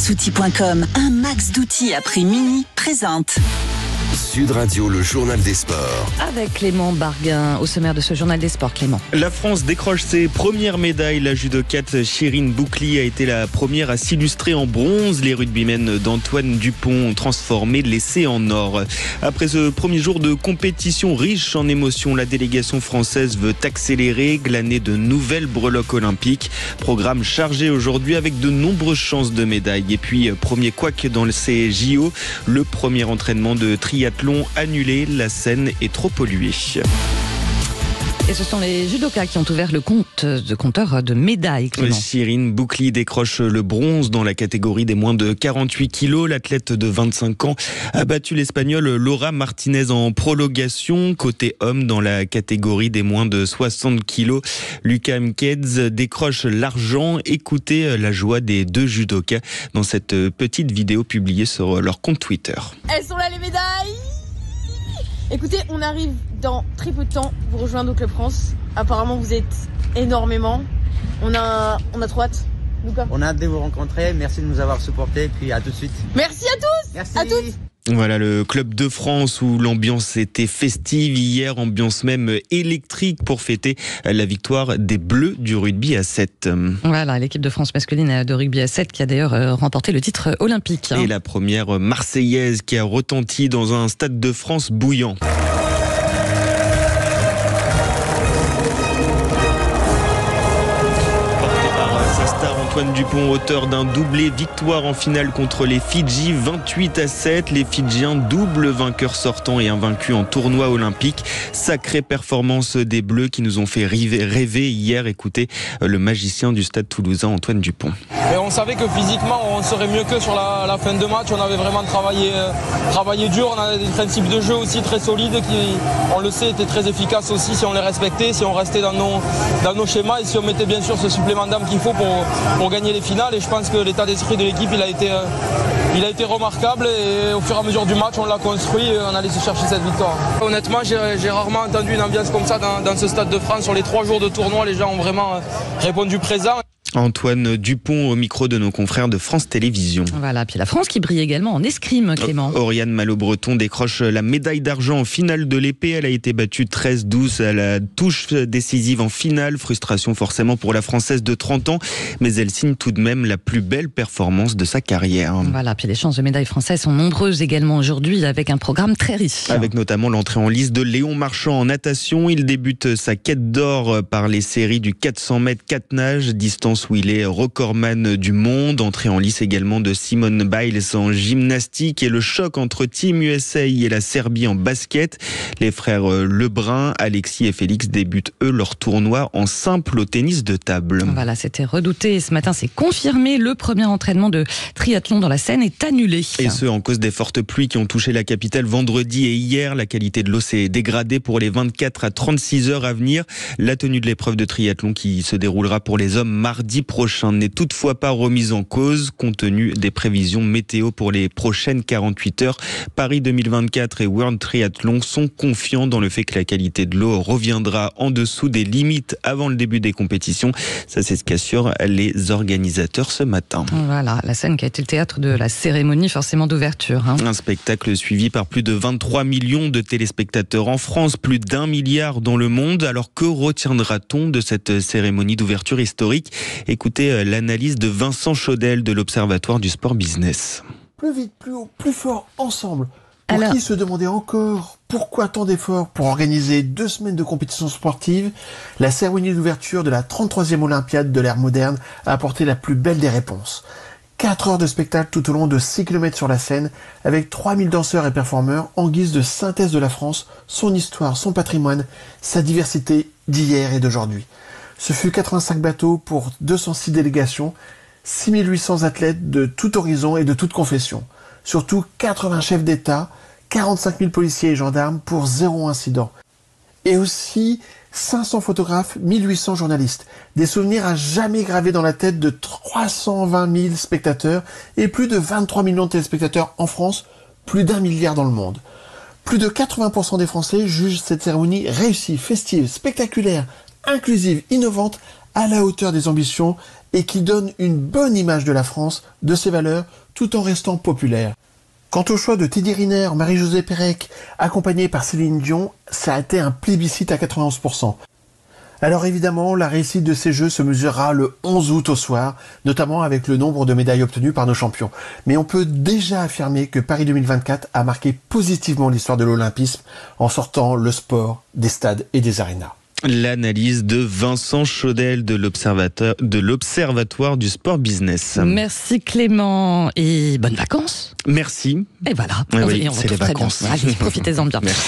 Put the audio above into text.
maxoutil.com, un max d'outils à prix mini présente. Sud Radio, le journal des sports. Avec Clément Barguin, au sommaire de ce journal des sports. Clément. La France décroche ses premières médailles. La judokate Chérine Boukli a été la première à s'illustrer en bronze. Les rugbymen d'Antoine Dupont ont transformé l'essai en or. Après ce premier jour de compétition riche en émotions, la délégation française veut accélérer, glaner de nouvelles breloques olympiques. Programme chargé aujourd'hui avec de nombreuses chances de médailles. Et puis, premier couac dans ces JO, le premier entraînement de triathlon annulé, la Seine est trop polluée. Et ce sont les judokas qui ont ouvert le compteur de médailles, Clément. Chérine Boukli décroche le bronze dans la catégorie des moins de 48 kilos. L'athlète de 25 ans a battu l'Espagnole Laura Martinez en prolongation. Côté homme, dans la catégorie des moins de 60 kilos, Lucas Mkedz décroche l'argent. Écoutez la joie des deux judokas dans cette petite vidéo publiée sur leur compte Twitter. Elles sont là les médailles! Écoutez, on arrive dans très peu de temps pour rejoindre au Club France. Apparemment, vous êtes énormément. On a trop hâte. Lucas. On a hâte de vous rencontrer. Merci de nous avoir supportés. Puis à tout de suite. Merci à tous. Merci. À toutes. Voilà le Club de France où l'ambiance était festive hier, ambiance même électrique pour fêter la victoire des Bleus du rugby à 7. Voilà, l'équipe de France masculine de rugby à 7 qui a d'ailleurs remporté le titre olympique. Et la première marseillaise qui a retenti dans un stade de France bouillant. Antoine Dupont, auteur d'un doublé, victoire en finale contre les Fidji, 28-7. Les Fidjiens, double vainqueur sortant et invaincu en tournoi olympique. Sacrée performance des Bleus qui nous ont fait rêver hier. Écoutez le magicien du stade toulousain, Antoine Dupont. Et on savait que physiquement, on serait mieux que sur la fin de match. On avait vraiment travaillé dur. On a des principes de jeu aussi très solides qui, on le sait, étaient très efficaces aussi si on les respectait, si on restait dans nos schémas et si on mettait bien sûr ce supplément d'âme qu'il faut pour gagner les finales. Et je pense que l'état d'esprit de l'équipe, il a été remarquable et au fur et à mesure du match, on l'a construit et on a laissé chercher cette victoire. Honnêtement, j'ai rarement entendu une ambiance comme ça dans ce stade de France. Sur les 3 jours de tournoi, les gens ont vraiment répondu présent. Antoine Dupont au micro de nos confrères de France Télévisions. Voilà, puis la France qui brille également en escrime, Clément. Oriane Malo-Breton décroche la médaille d'argent en finale de l'épée. Elle a été battue 13-12 à la touche décisive en finale. Frustration forcément pour la Française de 30 ans, mais elle signe tout de même la plus belle performance de sa carrière. Voilà, puis les chances de médailles françaises sont nombreuses également aujourd'hui avec un programme très riche. Avec notamment l'entrée en lice de Léon Marchand en natation. Il débute sa quête d'or par les séries du 400 mètres 4 nages, distance où il est recordman du monde. Entrée en lice également de Simone Biles en gymnastique et le choc entre Team USA et la Serbie en basket. Les frères Lebrun, Alexis et Félix débutent eux leur tournoi en simple au tennis de table. Voilà, c'était redouté et ce matin c'est confirmé. Le premier entraînement de triathlon dans la Seine est annulé. Et ce en cause des fortes pluies qui ont touché la capitale vendredi et hier. La qualité de l'eau s'est dégradée pour les 24 à 36 heures à venir. La tenue de l'épreuve de triathlon qui se déroulera pour les hommes mardi prochain n'est toutefois pas remise en cause compte tenu des prévisions météo pour les prochaines 48 heures. Paris 2024 et World Triathlon sont confiants dans le fait que la qualité de l'eau reviendra en dessous des limites avant le début des compétitions. Ça, c'est ce qu'assurent les organisateurs ce matin. Voilà, la Seine qui a été le théâtre de la cérémonie forcément d'ouverture. Un spectacle suivi par plus de 23 millions de téléspectateurs en France, plus d'1 milliard dans le monde. Alors que retiendra-t-on de cette cérémonie d'ouverture historique ? Écoutez l'analyse de Vincent Chaudel de l'Observatoire du Sport Business. Plus vite, plus haut, plus fort, ensemble. Qui se demandait encore pourquoi tant d'efforts pour organiser 2 semaines de compétition sportive, la cérémonie d'ouverture de la 33e Olympiade de l'ère moderne a apporté la plus belle des réponses. 4 heures de spectacle tout au long de 6 km sur la Seine, avec 3000 danseurs et performeurs en guise de synthèse de la France, son histoire, son patrimoine, sa diversité d'hier et d'aujourd'hui. Ce fut 85 bateaux pour 206 délégations, 6800 athlètes de tout horizon et de toute confession. Surtout 80 chefs d'État, 45 000 policiers et gendarmes pour 0 incident. Et aussi 500 photographes, 1800 journalistes. Des souvenirs à jamais gravés dans la tête de 320 000 spectateurs et plus de 23 millions de téléspectateurs en France, plus d'1 milliard dans le monde. Plus de 80% des Français jugent cette cérémonie réussie, festive, spectaculaire, inclusive, innovante, à la hauteur des ambitions et qui donne une bonne image de la France, de ses valeurs, tout en restant populaire. Quant au choix de Teddy Riner, Marie-Josée Pérec, accompagnée par Céline Dion, ça a été un plébiscite à 91%. Alors évidemment, la réussite de ces Jeux se mesurera le 11 août au soir, notamment avec le nombre de médailles obtenues par nos champions. Mais on peut déjà affirmer que Paris 2024 a marqué positivement l'histoire de l'Olympisme en sortant le sport des stades et des arénas. L'analyse de Vincent Chaudel de l'Observatoire du Sport Business. Merci Clément et bonnes vacances. Merci. Et voilà, Oui, on c'est les retrouve très vacances. bien. Allez, profitez-en bien. Merci.